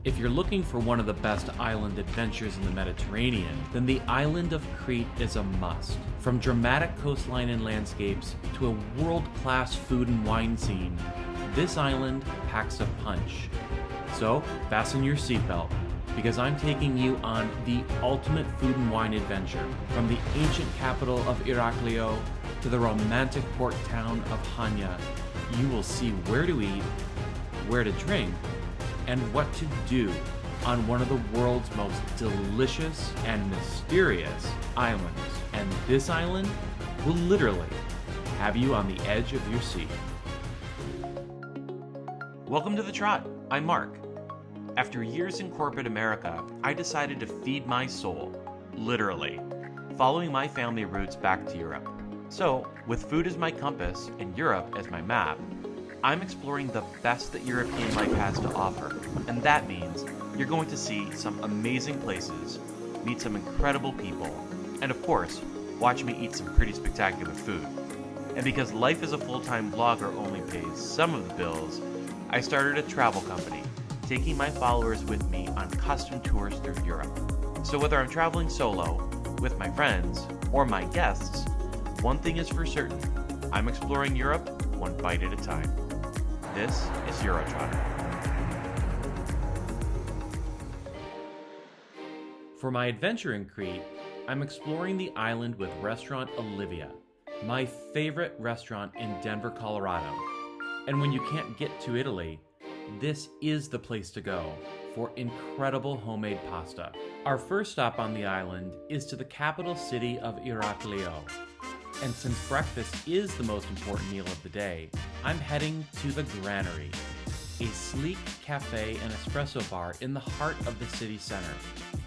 If you're looking for one of the best island adventures in the Mediterranean, then the island of Crete is a must. From dramatic coastline and landscapes to a world-class food and wine scene, this island packs a punch. So, fasten your seatbelt, because I'm taking you on the ultimate food and wine adventure. From the ancient capital of Iraklio to the romantic port town of Hania, you will see where to eat, where to drink, and what to do on one of the world's most delicious and mysterious islands. And this island will literally have you on the edge of your seat. Welcome to The Trot. I'm Mark. After years in corporate America, I decided to feed my soul, literally, following my family roots back to Europe. So, with food as my compass and Europe as my map, I'm exploring the best that European life has to offer, and that means you're going to see some amazing places, meet some incredible people, and of course, watch me eat some pretty spectacular food. And because life as a full-time blogger only pays some of the bills, I started a travel company, taking my followers with me on custom tours through Europe. So whether I'm traveling solo, with my friends, or my guests, one thing is for certain, I'm exploring Europe one bite at a time. This is Eurotrotter. For my adventure in Crete, I'm exploring the island with Restaurant Olivia, my favorite restaurant in Denver, Colorado. And when you can't get to Italy, this is the place to go for incredible homemade pasta. Our first stop on the island is to the capital city of Iraklio. And since breakfast is the most important meal of the day, I'm heading to the Granary, a sleek cafe and espresso bar in the heart of the city center,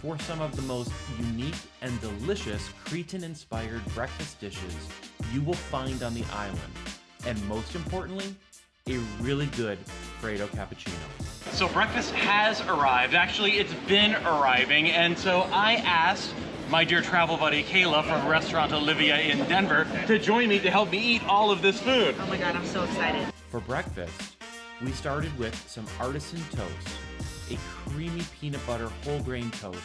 for some of the most unique and delicious Cretan-inspired breakfast dishes you will find on the island, and most importantly, a really good Freddo cappuccino. So breakfast has arrived. Actually, it's been arriving, and so I asked my dear travel buddy Kayla from Restaurant Olivia in Denver to join me to help me eat all of this food. Oh my God, I'm so excited. For breakfast, we started with some artisan toast, a creamy peanut butter whole grain toast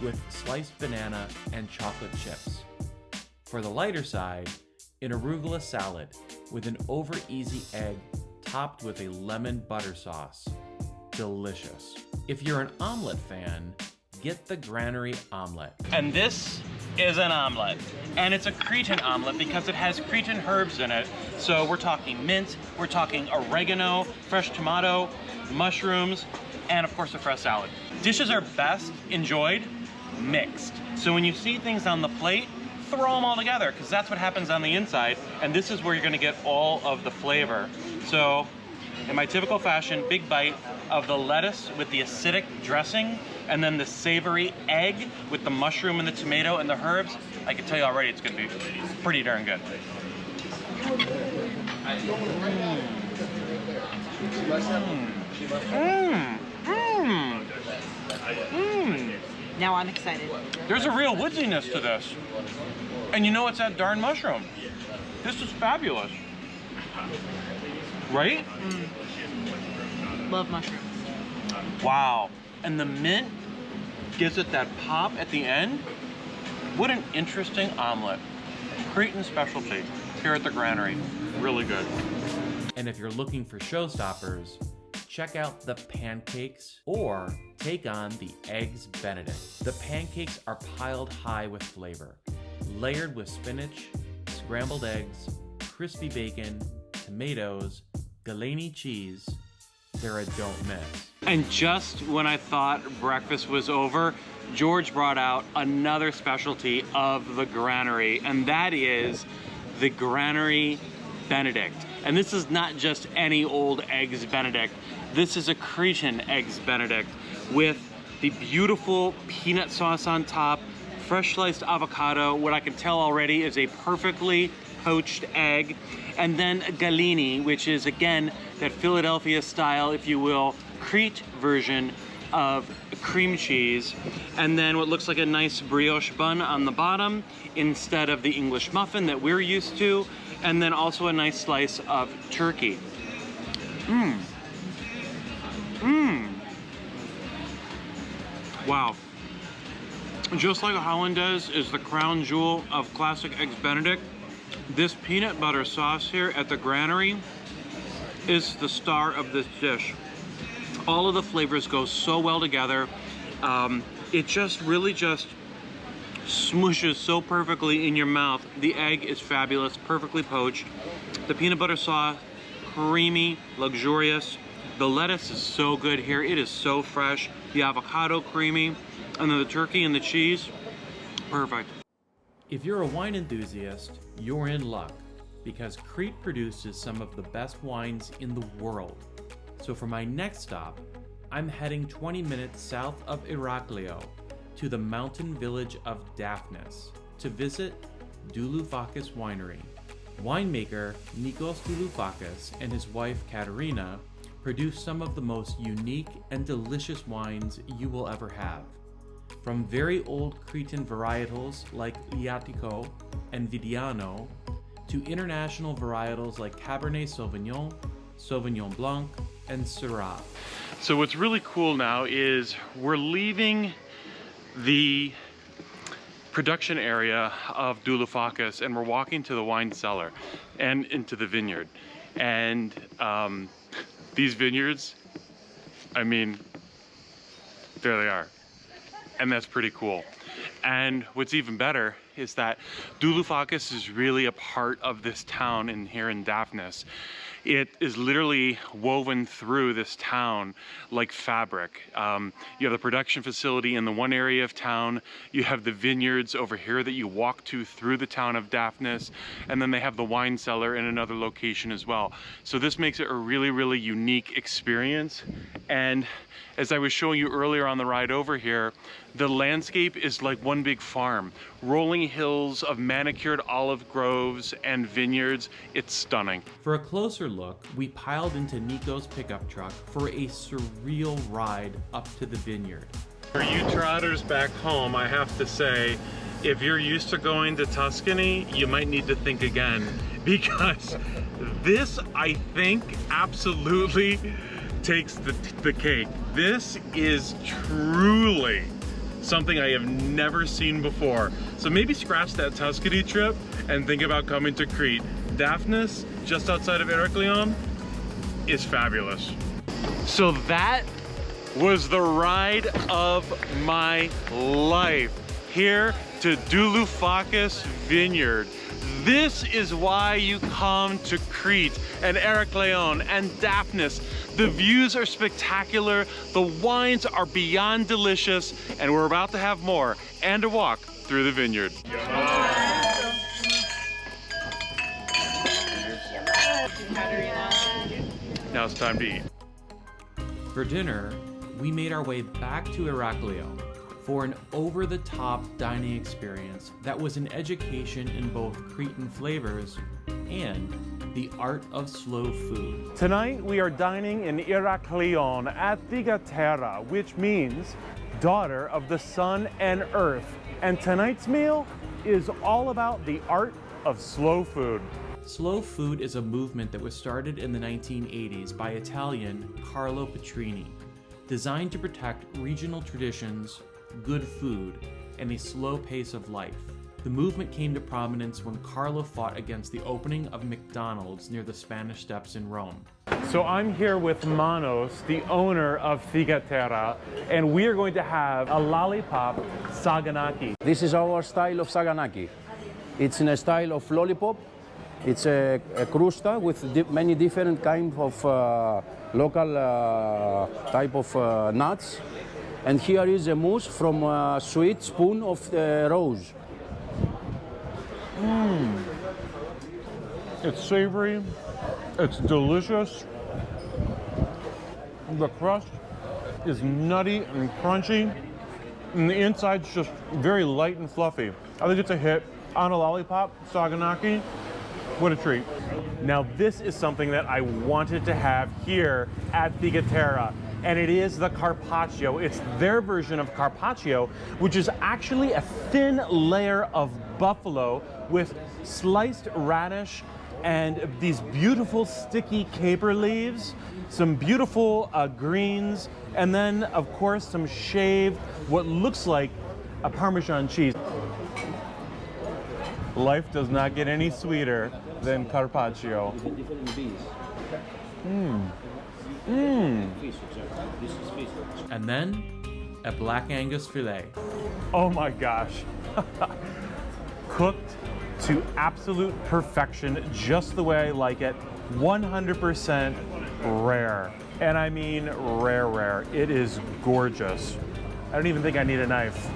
with sliced banana and chocolate chips. For the lighter side, an arugula salad with an over easy egg topped with a lemon butter sauce. Delicious. If you're an omelet fan, get the Granary omelet. And this is an omelet. And it's a Cretan omelet because it has Cretan herbs in it. So we're talking mint, we're talking oregano, fresh tomato, mushrooms, and of course a fresh salad. Dishes are best enjoyed mixed. So when you see things on the plate, throw them all together because that's what happens on the inside. And this is where you're gonna get all of the flavor. So in my typical fashion, big bite of the lettuce with the acidic dressing, and then the savory egg with the mushroom and the tomato and the herbs. I can tell you already it's gonna be pretty darn good. Now I'm excited. There's a real woodiness to this. And you know it's that darn mushroom. This is fabulous. Right? Love mushrooms. Wow. And the mint gives it that pop at the end. What an interesting omelet. Cretan specialty here at the Granary. Really good. And if you're looking for showstoppers, check out the pancakes or take on the Eggs Benedict. The pancakes are piled high with flavor, layered with spinach, scrambled eggs, crispy bacon, tomatoes, Galeni cheese. They're a don't miss. And just when I thought breakfast was over, George brought out another specialty of the Granary, and that is the Granary Benedict. And this is not just any old Eggs Benedict. This is a Cretan Eggs Benedict with the beautiful peanut sauce on top, fresh sliced avocado, what I can tell already is a perfectly poached egg, and then Galeni, which is again that Philadelphia style, if you will, Crete version of cream cheese, and then what looks like a nice brioche bun on the bottom instead of the English muffin that we're used to, and then also a nice slice of turkey. Wow. Just like a Hollandaise is the crown jewel of classic Eggs Benedict, this peanut butter sauce here at the Granary is the star of this dish. All of the flavors go so well together. It just really just smooshes so perfectly in your mouth. The egg is fabulous, perfectly poached. The peanut butter sauce, creamy, luxurious. The lettuce is so good here. It is so fresh. The avocado creamy, and then the turkey and the cheese, perfect. If you're a wine enthusiast, you're in luck, because Crete produces some of the best wines in the world. So for my next stop, I'm heading 20 minutes south of Iraklio to the mountain village of Daphnis to visit Douloufakis Winery. Winemaker Nikos Douloufakis and his wife Katerina produce some of the most unique and delicious wines you will ever have. From very old Cretan varietals like Iatiko and Vidiano to international varietals like Cabernet Sauvignon, Sauvignon Blanc, and Syrah. So what's really cool now is we're leaving the production area of Douloufakis and we're walking to the wine cellar and into the vineyard. And these vineyards, I mean, there they are. And that's pretty cool. And what's even better is that Douloufakis is really a part of this town here in Daphnis. It is literally woven through this town like fabric. You have the production facility in the one area of town, you have the vineyards over here that you walk to through the town of Daphnis, and then they have the wine cellar in another location as well. So this makes it a really, really unique experience. And as I was showing you earlier on the ride over here, the landscape is like one big farm. Rolling hills of manicured olive groves and vineyards. It's stunning. For a closer look, we piled into Nico's pickup truck for a surreal ride up to the vineyard. For you trotters back home, I have to say, if you're used to going to Tuscany, you might need to think again, because this, I think, absolutely takes the cake. This is truly something I have never seen before. So maybe scratch that Tuscany trip and think about coming to Crete. Daphnis, just outside of Heraklion, is fabulous. So that was the ride of my life here to Douloufakis Vineyard. This is why you come to Crete and Heraklion and Daphnis. The views are spectacular, the wines are beyond delicious, and we're about to have more and a walk through the vineyard. Now it's time to eat. For dinner, we made our way back to Iraklio for an over-the-top dining experience that was an education in both Cretan flavors and the art of slow food. Tonight we are dining in Heraklion at Thigotera, which means daughter of the sun and earth. And tonight's meal is all about the art of slow food. Slow food is a movement that was started in the 1980s by Italian Carlo Petrini, designed to protect regional traditions, good food, and a slow pace of life. The movement came to prominence when Carlo fought against the opening of McDonald's near the Spanish Steps in Rome. So I'm here with Manos, the owner of Thigotera, and we are going to have a lollipop saganaki. This is our style of saganaki. It's in a style of lollipop. It's a crusta with many different kinds of local type of nuts. And here is a mousse from a sweet spoon of the rose. It's savory, it's delicious. The crust is nutty and crunchy, and the inside's just very light and fluffy. I think it's a hit on a lollipop saganaki. What a treat. Now this is something that I wanted to have here at Thigotera, and it is the carpaccio. It's their version of carpaccio, which is actually a thin layer of buffalo with sliced radish and these beautiful sticky caper leaves, some beautiful greens, and then of course some shaved, what looks like a Parmesan cheese. Life does not get any sweeter than carpaccio. And then a black Angus filet. Oh my gosh. Cooked to absolute perfection, just the way I like it. 100% rare. And I mean rare, rare. It is gorgeous. I don't even think I need a knife.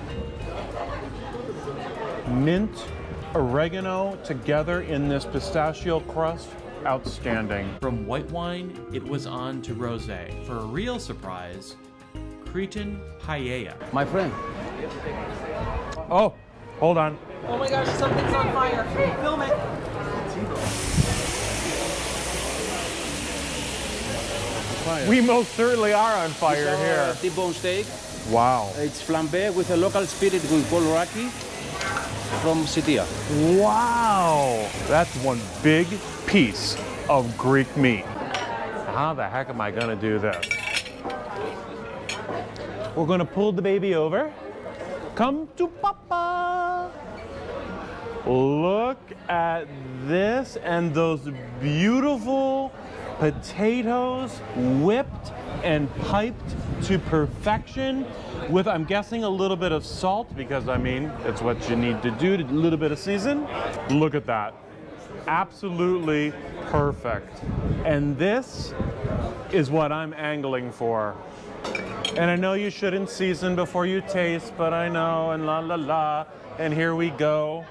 Mint, oregano together in this pistachio crust. Outstanding. From white wine, it was on to rosé. For a real surprise, Cretan paella. My friend, Oh, hold on. Oh my gosh, something's on fire. Film it. We most certainly are on fire here. T-bone steak. Wow. It's flambé with a local spirit we call raki from Sitia. Wow. That's one big piece of Greek meat. How the heck am I gonna do this? We're gonna pull the baby over. Come to Papa. Look at this and those beautiful potatoes whipped and piped to perfection with, I'm guessing, a little bit of salt, because I mean, it's what you need to do, a little bit of season. Look at that. Absolutely perfect. And this is what I'm angling for. And I know you shouldn't season before you taste, but I know, and la la la, and here we go.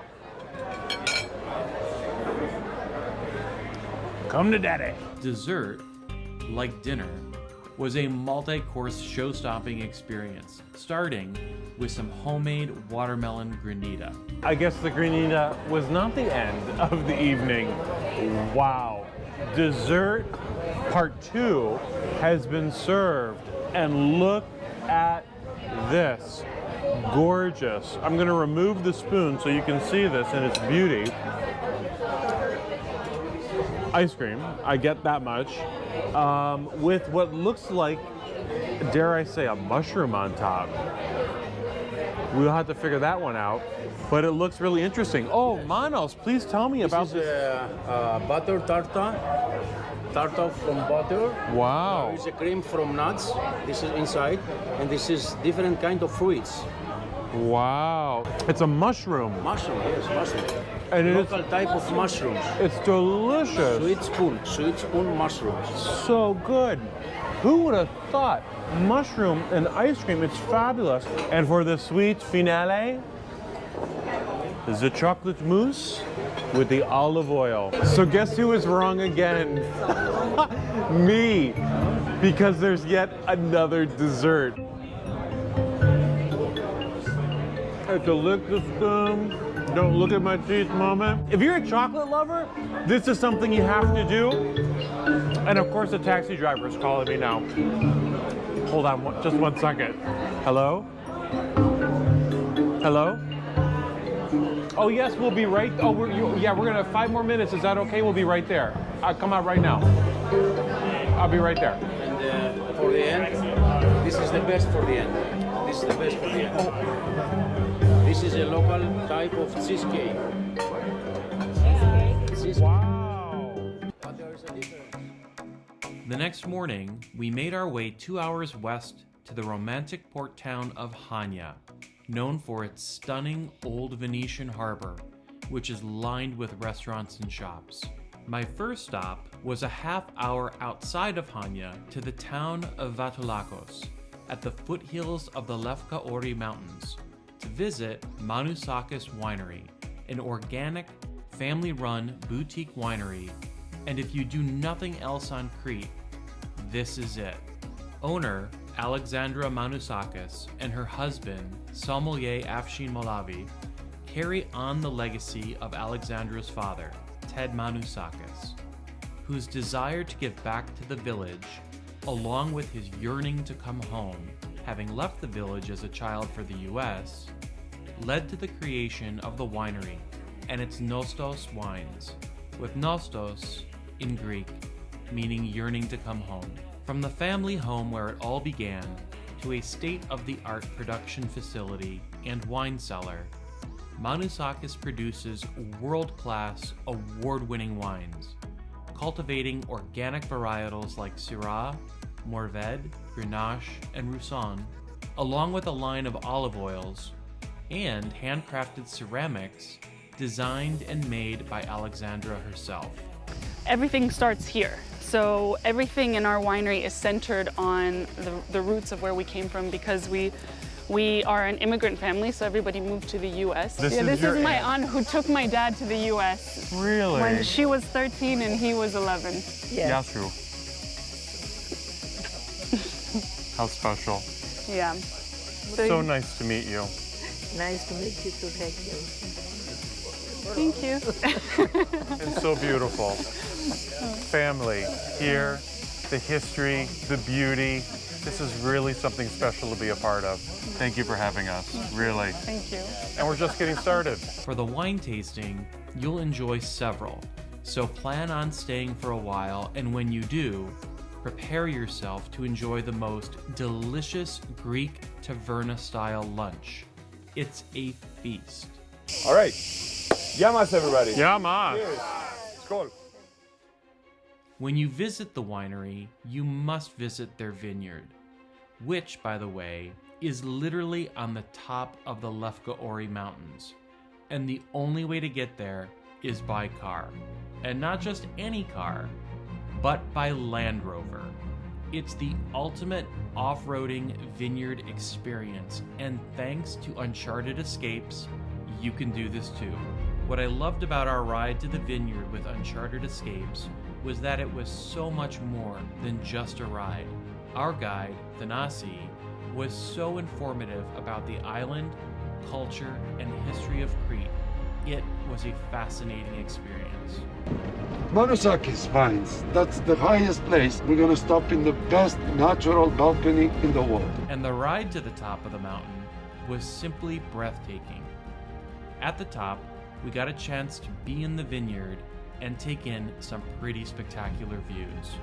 Come to daddy. Dessert, like dinner, was a multi-course show-stopping experience, starting with some homemade watermelon granita. I guess the granita was not the end of the evening. Wow. Dessert part 2 has been served, and look at this. Gorgeous. I'm gonna remove the spoon so you can see this in its beauty. Ice cream, I get that much, with what looks like, dare I say, a mushroom on top. We'll have to figure that one out, but it looks really interesting. Oh, Manos, please tell me about This is butter tartar. Tartar from butter. Wow. There is a cream from nuts. This is inside, and this is different kind of fruits. Wow. It's a mushroom, Mushroom, yes, mushroom. and it is, Local type of mushrooms. it's delicious. Sweet spoon mushrooms. So good. Who would have thought? Mushroom and ice cream, it's fabulous. And for the sweet finale, the chocolate mousse with the olive oil. So guess who is wrong again? Me, because there's yet another dessert. It's a lick the spoon, don't look at my teeth moment. If you're a chocolate lover, this is something you have to do. And of course the taxi driver is calling me now. Hold on, just 1 second. Hello? Hello? Oh yes, we'll be right, oh, we're gonna have 5 more minutes, is that okay? We'll be right there. I'll come out right now. I'll be right there. And for the end, this is the best for the end. This is the best for the end. Oh. This is a local type of cheesecake. Wow. But there is a difference. The next morning, we made our way 2 hours west to the romantic port town of Hania, known for its stunning old Venetian harbor, which is lined with restaurants and shops. My first stop was a half-hour outside of Hania to the town of Vatulakos, at the foothills of the Lefkaori Mountains, to visit Manusakis Winery, an organic, family-run boutique winery. And if you do nothing else on Crete, this is it. Owner Alexandra Manusakis and her husband, sommelier Afshin Molavi, carry on the legacy of Alexandra's father, Ted Manusakis, whose desire to give back to the village, along with his yearning to come home, having left the village as a child for the US, led to the creation of the winery and its Nostos wines, with nostos in Greek, meaning yearning to come home. From the family home where it all began, to a state-of-the-art production facility and wine cellar, Manusakis produces world-class, award-winning wines, cultivating organic varietals like Syrah, Mourvèdre, Grenache, and Roussanne, along with a line of olive oils and handcrafted ceramics designed and made by Alexandra herself. Everything starts here. So everything in our winery is centered on the roots of where we came from, because we are an immigrant family, so everybody moved to the U.S. This This is is my aunt who took my dad to the U.S. Really? when she was 13 and he was 11. Yasu. How special. Yeah. So nice to meet you. Nice to meet you too. Thank you. Thank you. And so beautiful. Family here, the history, the beauty. This is really something special to be a part of. Thank you for having us, really. Thank you. And we're just getting started. For the wine tasting, you'll enjoy several, so plan on staying for a while, and when you do, prepare yourself to enjoy the most delicious Greek taverna-style lunch. It's a feast. All right. Yamas, everybody. Yamas. Cheers. Skål. When you visit the winery, you must visit their vineyard, which, by the way, is literally on the top of the Lefka'ori Mountains, and the only way to get there is by car. And not just any car, but by Land Rover. It's the ultimate off-roading vineyard experience, and thanks to Uncharted Escapes, you can do this too. What I loved about our ride to the vineyard with Uncharted Escapes was that it was so much more than just a ride. Our guide, Thanasi, was so informative about the island, culture, and history of Crete. It was a fascinating experience. Manusakis Vines, that's the highest place. We're gonna stop in the best natural balcony in the world. And the ride to the top of the mountain was simply breathtaking. At the top, we got a chance to be in the vineyard and take in some pretty spectacular views.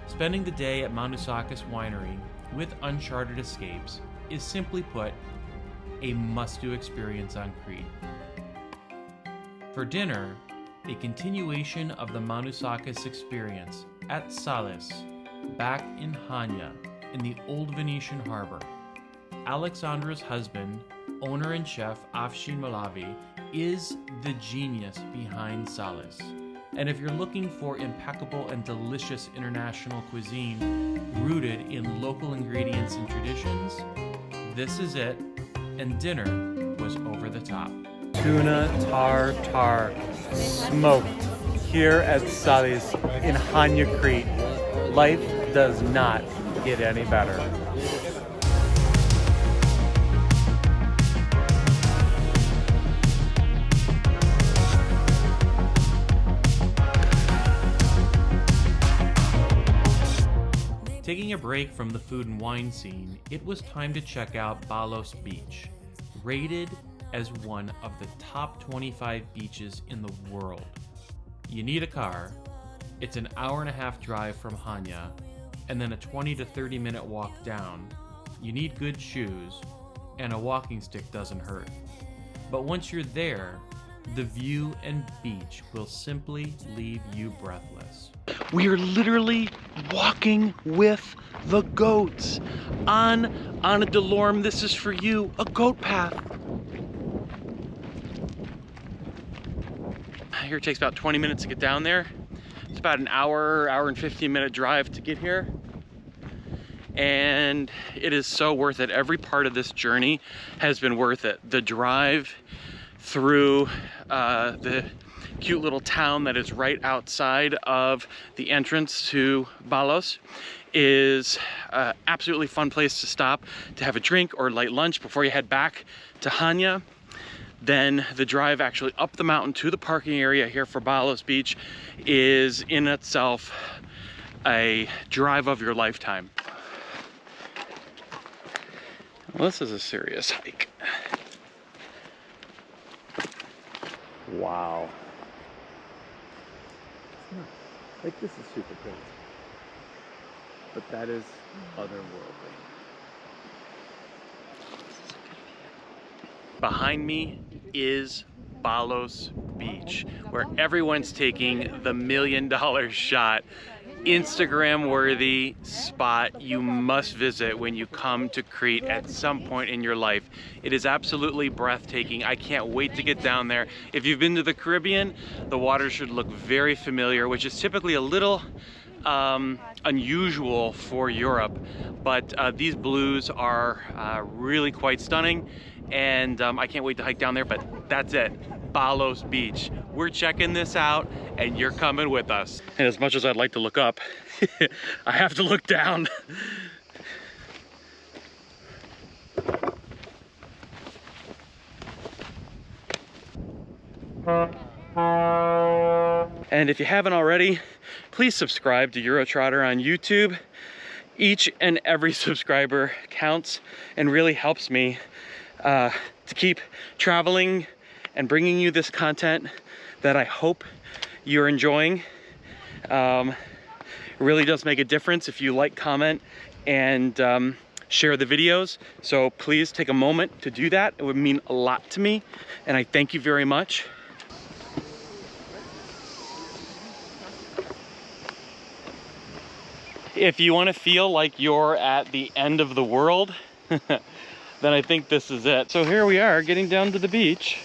Spending the day at Manusakis Winery with Uncharted Escapes is, simply put, a must-do experience on Crete. For dinner, a continuation of the Manusakis experience at Salis, back in Hania, in the old Venetian harbor. Alexandra's husband, owner and chef Afshin Malavi, is the genius behind Salis. And if you're looking for impeccable and delicious international cuisine rooted in local ingredients and traditions, this is it, and dinner was over the top. Tuna tartare, smoked, here at Salis in Hania, Crete. Life does not get any better. Taking a break from the food and wine scene, it was time to check out Balos Beach, rated as one of the top 25 beaches in the world. You need a car, it's an hour-and-a-half drive from Hania, and then a 20 to 30 minute walk down. You need good shoes, and a walking stick doesn't hurt. But once you're there, the view and beach will simply leave you breathless. We are literally walking with the goats on Ana Delorme. This is for you, a goat path. Here it takes about 20 minutes to get down there. It's about an hour and 15 minute drive to get here. And it is so worth it. Every part of this journey has been worth it. The drive through the cute little town that is right outside of the entrance to Balos is an absolutely fun place to stop to have a drink or light lunch before you head back to Hania. Then the drive actually up the mountain to the parking area here for Balos Beach is in itself a drive of your lifetime. Well, this is a serious hike. Wow. Like, this is super crazy. But that is otherworldly. Behind me is Balos Beach, where everyone's taking the $1 million shot. Instagram worthy spot you must visit when you come to Crete at some point in your life. It is absolutely breathtaking. I can't wait to get down there. If you've been to the Caribbean, the water should look very familiar, which is typically a little unusual for Europe, but these blues are really quite stunning, and I can't wait to hike down there. But that's it, Balos Beach. We're checking this out and you're coming with us. And as much as I'd like to look up, I have to look down. And if you haven't already, please subscribe to Eurotrotter on YouTube. Each and every subscriber counts and really helps me to keep traveling and bringing you this content that I hope you're enjoying. It really does make a difference if you like, comment, and share the videos. So please take a moment to do that. It would mean a lot to me, and I thank you very much. If you want to feel like you're at the end of the world, then I think this is it. So here we are getting down to the beach.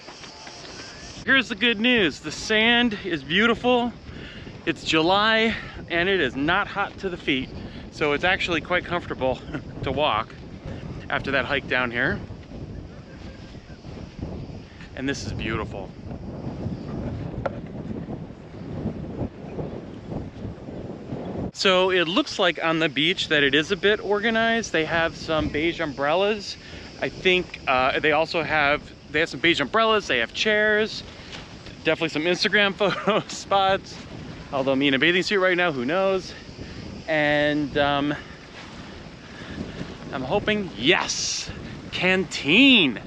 Here's the good news. The sand is beautiful. It's July and it is not hot to the feet. So it's actually quite comfortable to walk after that hike down here. And this is beautiful. So it looks like on the beach that it is a bit organized. They have some beige umbrellas. I think they have some beige umbrellas, they have chairs, definitely some Instagram photo spots. Although me in a bathing suit right now, who knows? And I'm hoping, yes, canteen.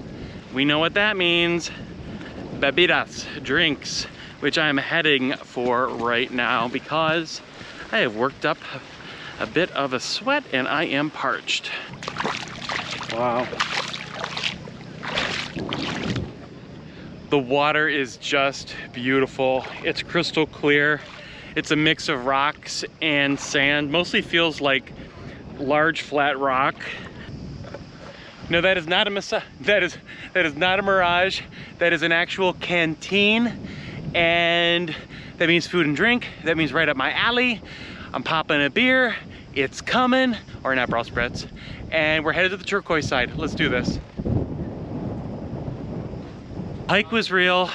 We know what that means. Bebidas, drinks, which I'm heading for right now because I have worked up a bit of a sweat and I am parched. Wow. The water is just beautiful. It's crystal clear. It's a mix of rocks and sand. Mostly feels like large flat rock. No, that is not a that is not a mirage. That is an actual canteen, and that means food and drink. That means right up my alley. I'm popping a beer. It's coming, or not Aperol Spritz, and we're headed to the turquoise side. Let's do this. Hike was real.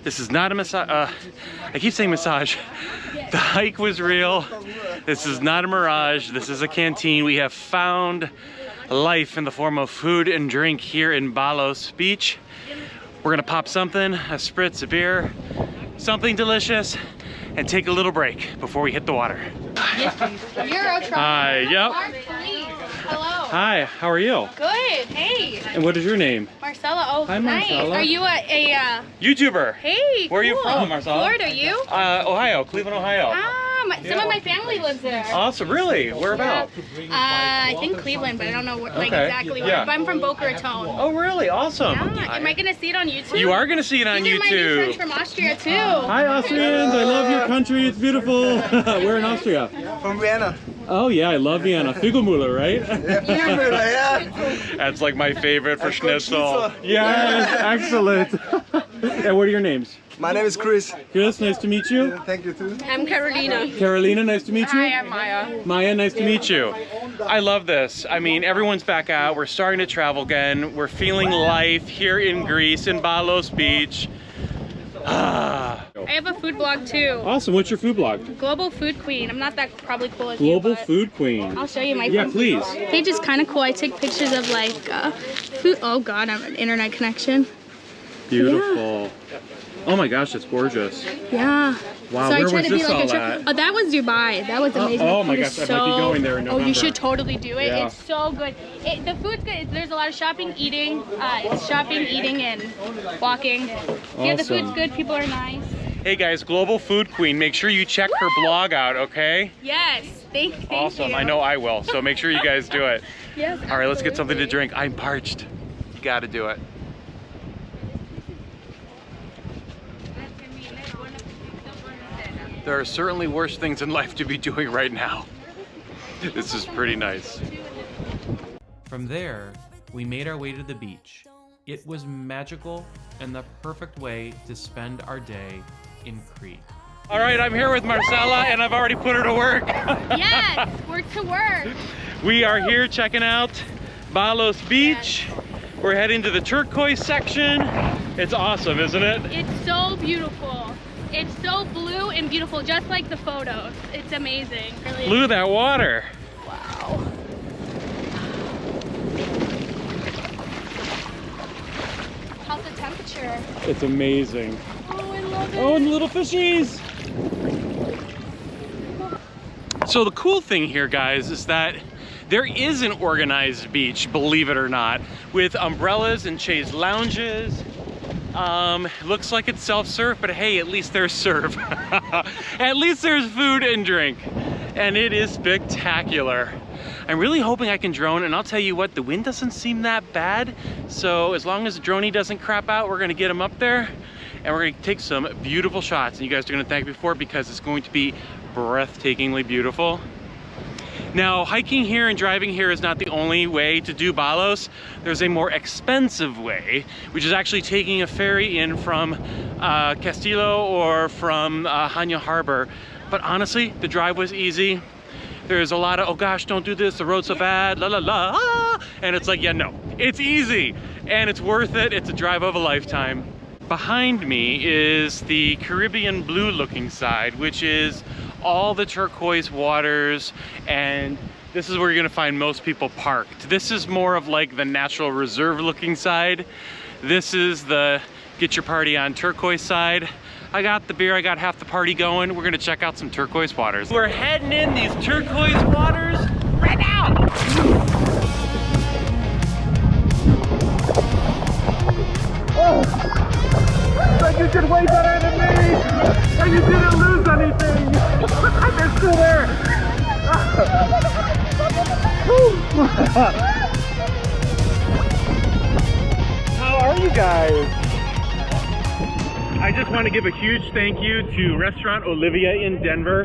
This is not a massage. I keep saying massage. The hike was real. This is not a mirage. This is a canteen. We have found life in the form of food and drink here in Balos Beach. We're gonna pop something, a spritz, a beer, something delicious, and take a little break before we hit the water. Yes, please. Eurotrotter. Hi, yep. Mark, please. Hello. Hi, how are you? Good, hey. And what is your name? Marcella, oh, Hi, nice. Marcella. Are you a YouTuber. Hey, Where are you cool. from, Marcella? Florida, you? Ohio, Cleveland, Ohio. Some of my family lives there. Awesome, really? Where about? I think Cleveland, but I don't know what, like Okay. exactly where. Yeah. But I'm from Boca Raton. Oh, really? Awesome. Yeah. Am I gonna see it on YouTube? You are gonna see it on These are my new YouTube. friends from Austria too. Hi, Austrians. I love your country. It's beautiful. We're in Austria. From Vienna. Oh, yeah, I love Vienna. Figelmüller, right? Figelmüller, yeah. That's like my favorite for schnitzel. Yes, excellent. And what are your names? My name is Chris. Chris, nice to meet you. Thank you too. I'm Carolina. Carolina, nice to meet you. Hi, I'm Maya. Maya, nice to meet you. I love this. I mean, everyone's back out. We're starting to travel again. We're feeling life here in Greece, in Balos Beach. I have a food blog too. Awesome. What's your food blog? Global Food Queen. I'm not that probably cool as you, Global but Food Queen. I'll show you my Yeah, food please. page is kind of cool. I take pictures of like food. Oh God, I'm an internet connection. Beautiful. Oh my gosh, it's gorgeous. Yeah. Wow, so I where try was to be this like all a at? Oh, that was Dubai. That was amazing. Oh my The food gosh, is I might be going there in Oh, you November. should totally do it. Yeah. It's so good. The food's good. There's a lot of shopping, eating. It's shopping, eating, and walking. Yeah, the Awesome. food's good. People are nice. Hey guys, Global Food Queen, make sure you check her blog out, okay? Yes, thank Awesome, you. I know I will, so make sure you guys do it. Yes, All right, let's get something to drink. I'm parched. You gotta do it. There are certainly worse things in life to be doing right now. This is pretty nice. From there, we made our way to the beach. It was magical and the perfect way to spend our day in Crete. All right, I'm here with Marcella and I've already put her to work. Yes, work to work. We are here checking out Balos Beach. We're heading to the turquoise section. It's awesome, isn't it? It's so beautiful. It's so blue and beautiful, just like the photos. It's amazing. Really. Look at that water. Wow. How's the temperature? It's amazing. Oh, I love it. Oh, and little fishies. So the cool thing here, guys, is that there is an organized beach, believe it or not, with umbrellas and chaise lounges. Looks like it's self-serve, but hey, at least there's serve. At least there's food and drink. And it is spectacular. I'm really hoping I can drone, and I'll tell you what, the wind doesn't seem that bad. So as long as the droney doesn't crap out, we're gonna get him up there and we're gonna take some beautiful shots. And you guys are gonna thank me for it because it's going to be breathtakingly beautiful. Now, hiking here and driving here is not the only way to do Balos. There's a more expensive way, which is actually taking a ferry in from Castillo or from Hanya Harbor. But honestly, the drive was easy. There's a lot of, oh gosh, don't do this, the road's so bad, la la la, ah! And it's like, yeah, no, it's easy and it's worth it. It's a drive of a lifetime. Behind me is the Caribbean blue looking side, which is all the turquoise waters, and this is where you're gonna find most people parked. This is more of like the natural reserve looking side. This is the get your party on turquoise side. I got the beer, I got half the party going. We're gonna check out some turquoise waters. We're heading in these turquoise waters right now. But you did way better than me! And you didn't lose anything! I'm still there! How are you guys? I just want to give a huge thank you to Restaurant Olivia in Denver.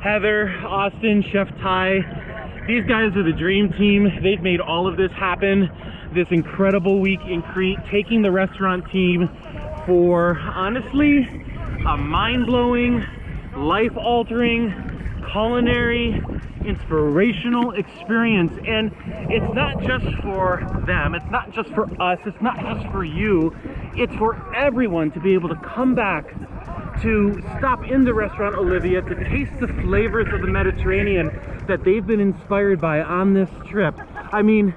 Heather, Austin, Chef Ty. These guys are the dream team. They've made all of this happen. This incredible week in Crete, taking the restaurant team for, honestly, a mind-blowing, life-altering, culinary, inspirational experience. And it's not just for them, it's not just for us, it's not just for you, it's for everyone to be able to come back, to stop in the Restaurant Olivia, to taste the flavors of the Mediterranean that they've been inspired by on this trip. I mean,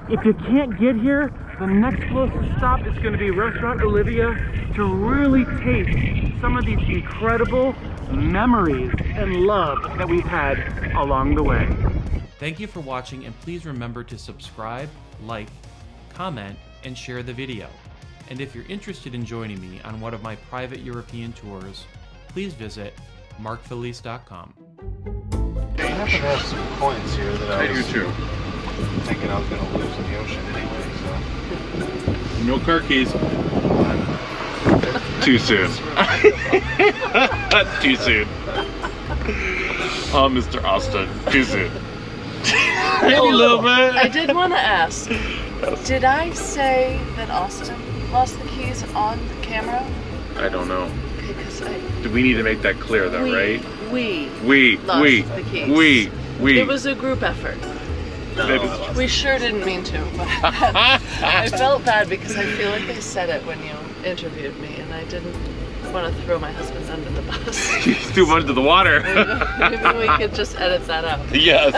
if you can't get here, the next closest stop is going to be Restaurant Olivia to really taste some of these incredible memories and love that we've had along the way. Thank you for watching, and please remember to subscribe, like, comment, and share the video. And if you're interested in joining me on one of my private European tours, please visit markfelice.com. I happen to have some coins here that I was too. thinking I was going to lose in the ocean anyway, so. No car keys. Too soon. Too soon. Oh, Mr. Austin. Too soon. A little bit. I did want to ask, did I say that Austin lost the keys on the camera? I don't know. Because Do we need to make that clear though, right? We lost the keys. We. It was a group effort. We sure didn't mean to, but I felt bad because I feel like they said it when you interviewed me, and I didn't want to throw my husband under the bus. You threw him under the water. Maybe we could just edit that out. Yes.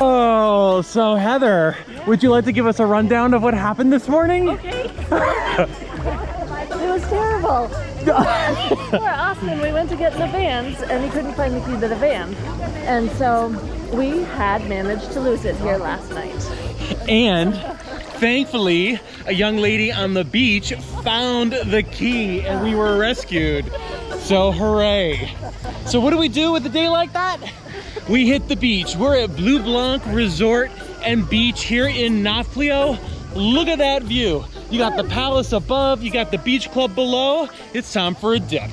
Oh, so Heather, would you like to give us a rundown of what happened this morning? Okay. It was terrible. Poor Austin, we went to get in the vans and he couldn't find the key to the van. And so we had managed to lose it here last night. And thankfully, a young lady on the beach found the key and we were rescued. So hooray. So what do we do with a day like that? We hit the beach. We're at Blue Blanc Resort and Beach here in Nafplio. Look at that view. You got the palace above, you got the beach club below. It's time for a dip.